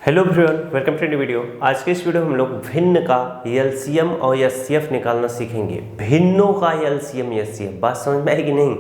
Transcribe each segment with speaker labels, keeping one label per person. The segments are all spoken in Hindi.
Speaker 1: Hello everyone, welcome to new video. आज के इस वीडियो में हम लोग भिन्न का एलसीएम और एचसीएफ निकालना सीखेंगे। भिन्नों का एलसीएम एचसीएफ, बात समझ में आएगी नहीं?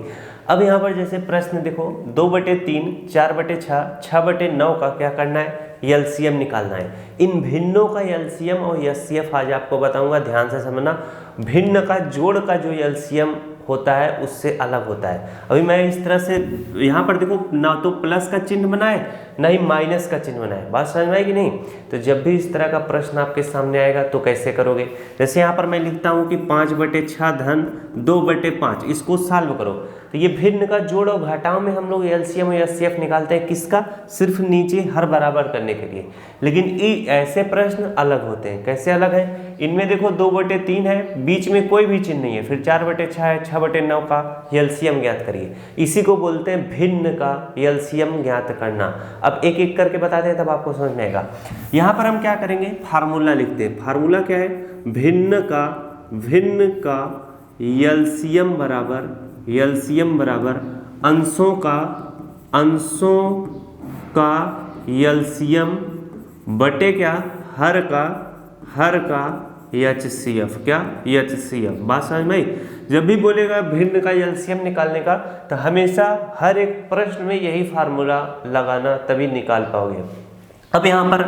Speaker 1: अब यहाँ पर जैसे प्रश्न देखो, 2/3, 4/6, 6/9 का क्या करना है? एलसीएम निकालना है। इन भिन्नों का एलसीएम और एचसीएफ आज आपको बताऊंगा, ध्यान से समझना। भिन्न का जोड़ का जो एलसीएम होता है उससे अलग होता है। अभी मैं इस तरह से यहाँ पर देखो, ना तो प्लस का चिन्ह बनाए ना ही माइनस का चिन्ह बनाए, बात समझ में आएगी नहीं? तो जब भी इस तरह का प्रश्न आपके सामने आएगा तो कैसे करोगे? जैसे यहाँ पर मैं लिखता हूँ कि 5/6 धन 2/5, इसको सॉल्व करो। तो ये भिन्न का जोड़ और घटाव में हम लोग एलसीएम और एचसीएफ निकालते हैं, किसका? सिर्फ नीचे हर बराबर करने के लिए। लेकिन ऐसे प्रश्न अलग होते हैं। कैसे अलग है? इनमें देखो 2/3 है, बीच में कोई भी चिन्ह नहीं है, फिर 4/6 है, 6/9 का एलसीएम ज्ञात करिए। इसी को बोलते हैं भिन्न का एलसीएम ज्ञात करना। अब एक एक करके बताते हैं, तब आपको समझ में आएगा। यहाँ पर हम क्या करेंगे? फार्मूला लिखते हैं। फार्मूला क्या है? भिन्न का एलसीएम बराबर अंशों का एलसीएम बटे क्या? हर का एचसीएफ। क्या? एचसीएफ। बात समझ में आई? जब भी बोलेगा भिन्न का एलसीएम निकालने का, तो हमेशा हर एक प्रश्न में यही फार्मूला लगाना, तभी निकाल पाओगे। अब यहाँ पर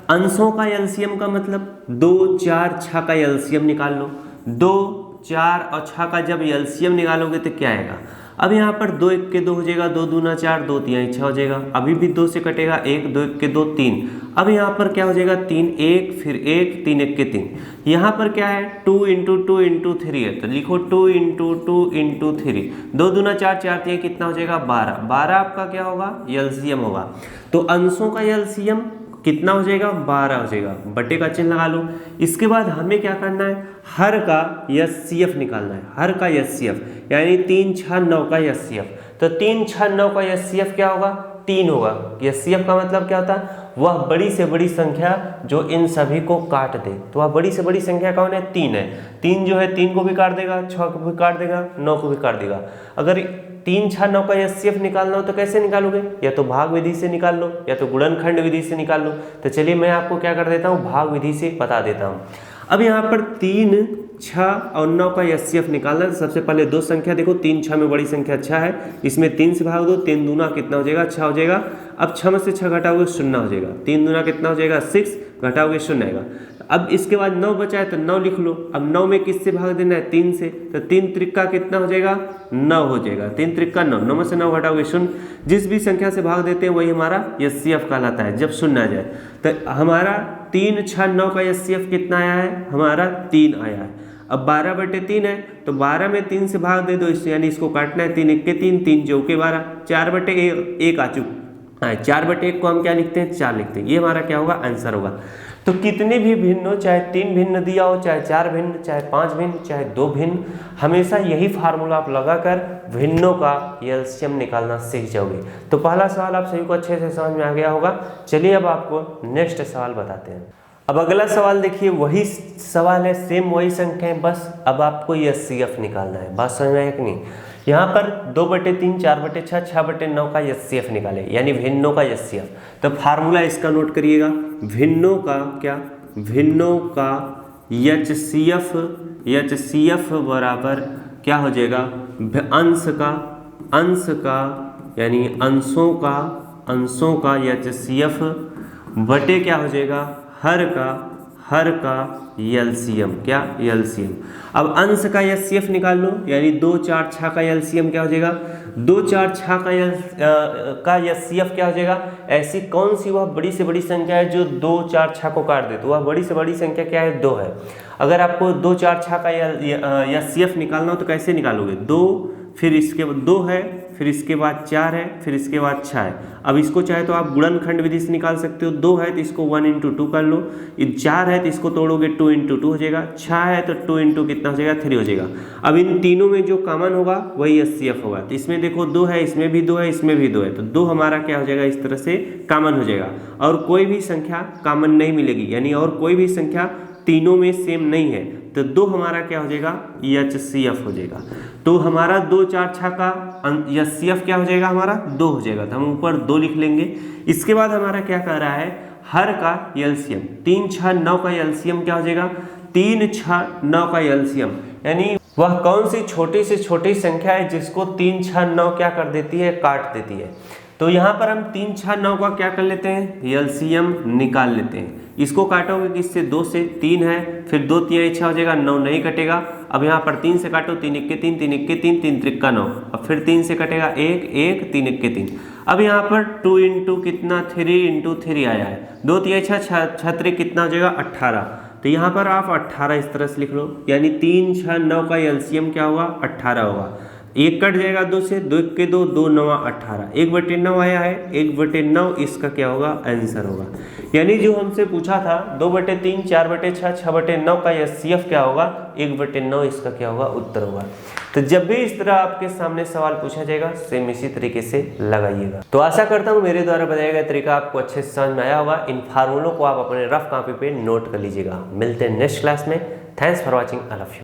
Speaker 1: अंशों का एलसीएम का मतलब 2, 4, 6 का एलसीएम निकाल लो। 2, 4 और 6 का जब एलसीएम निकालोगे तो क्या आएगा? अब यहाँ पर 2 1 के 2 हो जाएगा, 2 दूना 4, 2 3 6 हो जाएगा। अभी भी 2 से कटेगा 1, 2 1 के 2 3। अब यहाँ पर क्या हो जाएगा? 3 1, फिर 1, 3 1 के 3। यहाँ पर क्या है? 2 × 2 × 3 है, तो लिखो 2 × 2 × 3। 2 दूना 4, 4 3 कितना हो जाएगा? 12। 12 आपका क्या होगा? एलसीएम होगा। तो अंशों का एलसीएम कितना हो जाएगा? 12 हो जाएगा। बटे का चिन्ह लगा लो। इसके बाद हमें क्या करना है? हर का एचसीएफ निकालना है। हर का एचसीएफ यानी 3 6 9 का एचसीएफ। तो 3 6 9 का एचसीएफ क्या होगा? 3 होगा। एचसीएफ का मतलब क्या होता है? वह बड़ी से बड़ी संख्या जो इन सभी को काट दे। तो वह बड़ी से बड़ी संख्या कौन है? 3 है। 3 जो है 3 को भी काट देगा, 6 को भी काट देगा, 9 को भी काट देगा। अगर 3 6 9 का एचसीएफ निकालना हो तो कैसे निकालोगे? या तो भाग विधि से निकाल लो, या तो गुणनखंड विधि से निकाल लो। तो चलिए मैं आपको क्या कर देता हूँ, भाग विधि से बता देता हूँ। अब यहाँ पर 3 6 और 9 का एचसीएफ निकालना है। सबसे पहले दो संख्या देखो, 3 6 में बड़ी संख्या 6 है, इसमें 3 से भाग दो, 3 दूना कितना हो जाएगा? 6 हो जाएगा। अब 6 में से 6 घटाओगे 0 हो जाएगा। 3 दूना कितना हो जाएगा? 6, घटाओगे 0 आएगा। अब इसके बाद 9 बचा है तो 9 लिख लो। अब 9 में किससे भाग देना है? 3 से। तो 3 त्रिका कितना हो जाएगा? 9 हो जाएगा। 3 त्रिका 9, 9 में से 9 घटाओगे 0। जिस भी संख्या से भाग देते हैं वही हमारा एचसीएफ कहलाता है, जब 0 आ जाए। तो हमारा 3 6 9 का एचसीएफ कितना आया है? हमारा 3 आया है। अब 12/3 है, तो 12 में 3 से भाग दे दो, यानी इसको काटना है। 3 1 के 3, 3 चौके 12, 4/1 आ चुका है। 4/1 को हम क्या लिखते हैं? 4 लिखते हैं। ये हमारा क्या होगा? आंसर होगा। तो कितने भी भिन्न हो, चाहे 3 भिन्न दिया हो, चाहे 4 भिन्न, चाहे 5 भिन्न, चाहे 2 भिन्न, हमेशा यही फार्मूला आप लगाकर भिन्नों का एलसीएम निकालना सीख जाओगे। तो पहला सवाल आप सभी को अच्छे से समझ में आ गया होगा। चलिए अब आपको नेक्स्ट सवाल बताते हैं। अब अगला सवाल देखिए, वही सवाल है, सेम वही संख्या है, बस अब आपको एचसीएफ निकालना है। बात समझ में आया कि नहीं? यहाँ पर 2/3, 4/6, 6/9 का एचसीएफ निकाले, यानी भिन्नों का एचसीएफ। तो फार्मूला इसका नोट करिएगा। भिन्नों का क्या? भिन्नों का एचसीएफ बराबर क्या हो जाएगा? अंश का यानी अंशों का एचसीएफ बटे क्या हो जाएगा? हर का एलसीएम। क्या? एलसीएम। अब अंश का एचसीएफ निकाल लो, यानी 2 4 6 का एलसीएम क्या हो जाएगा? 2 4 6 का एचसीएफ क्या हो जाएगा? ऐसी कौन सी वह बड़ी से बड़ी संख्या है जो 2 4 6 को काट दे? तो वह बड़ी से बड़ी संख्या क्या है? 2 है। अगर आपको 2 4 6 का एचसीएफ निकालना हो तो कैसे निकालोगे? 2, फिर इसके बाद 2 है, फिर इसके बाद 4 है, फिर इसके बाद 6 है। अब इसको चाहे तो आप गुणनखंड विधि से निकाल सकते हो। 2 है तो इसको 1 × 2 कर लो। 4 है तो इसको तोड़ोगे 2 × 2 हो जाएगा। 6 है तो 2 × कितना हो जाएगा? 3 हो जाएगा। अब इन तीनों में जो कॉमन होगा वही एचसीएफ होगा। तो इसमें देखो 2 है, इसमें भी 2 है, इसमें भी 2 है, तो 2 हमारा क्या हो जाएगा? इस तरह से कॉमन हो जाएगा। और कोई भी संख्या कॉमन नहीं मिलेगी, यानी और कोई भी संख्या तीनों में सेम नहीं है, तो 2 हमारा क्या हो जाएगा? एचसीएफ हो जाएगा। तो हमारा 2 4 6 का एचसीएफ क्या हो जाएगा? हमारा 2 हो जाएगा। तो हम ऊपर 2 लिख लेंगे। इसके बाद हमारा क्या कह रहा है? हर का एलसीएम, 3 6 9 का एलसीएम क्या हो जाएगा, 3 6 9 का एलसीएम, यानी वह कौन सी छोटी से छोटी संख्या है जिसको 3 6 9 क्या कर देती है, काट देती है। तो यहाँ पर हम 3 6 9 का क्या कर लेते हैं, एलसीएम निकाल लेते हैं। इसको काटोगे किससे, 2 से, 3 है, फिर 2 3 6 हो जाएगा, 9 नहीं कटेगा। अब यहाँ पर 3 से काटो, 3 1 3, 3 1 3, 3 3 9, अब फिर 3 से कटेगा 1 1, 3 1 3। अब यहाँ पर 2 इंटू कितना, 3 इंटू 3 आया है, 2 3 6 6 कितना हो जाएगा, 18। तो यहाँ पर आप 18 इस तरह से लिख लो, यानी 3 6 9 का एलसीएम क्या होगा, 18 होगा। 1 कट जाएगा 2 से, 2 1 2, 2 9 18, 1/9 आया है, 1/9 इसका क्या होगा, आंसर होगा। यानी जो हमसे पूछा था 2/3, 4/6, 6/9 का एचसीएफ क्या होगा, 1/9 इसका क्या होगा, उत्तर होगा। तो जब भी इस तरह आपके सामने सवाल पूछा जाएगा सेम इसी तरीके से लगाइएगा। तो आशा करता हूँ मेरे द्वारा बताया गया तरीका आपको अच्छे से समझ में आया होगा। इन फार्मूलों को आप अपने रफ कॉपी पे नोट कर लीजिएगा। मिलते हैं नेक्स्ट क्लास में। Thanks for watching, I love you.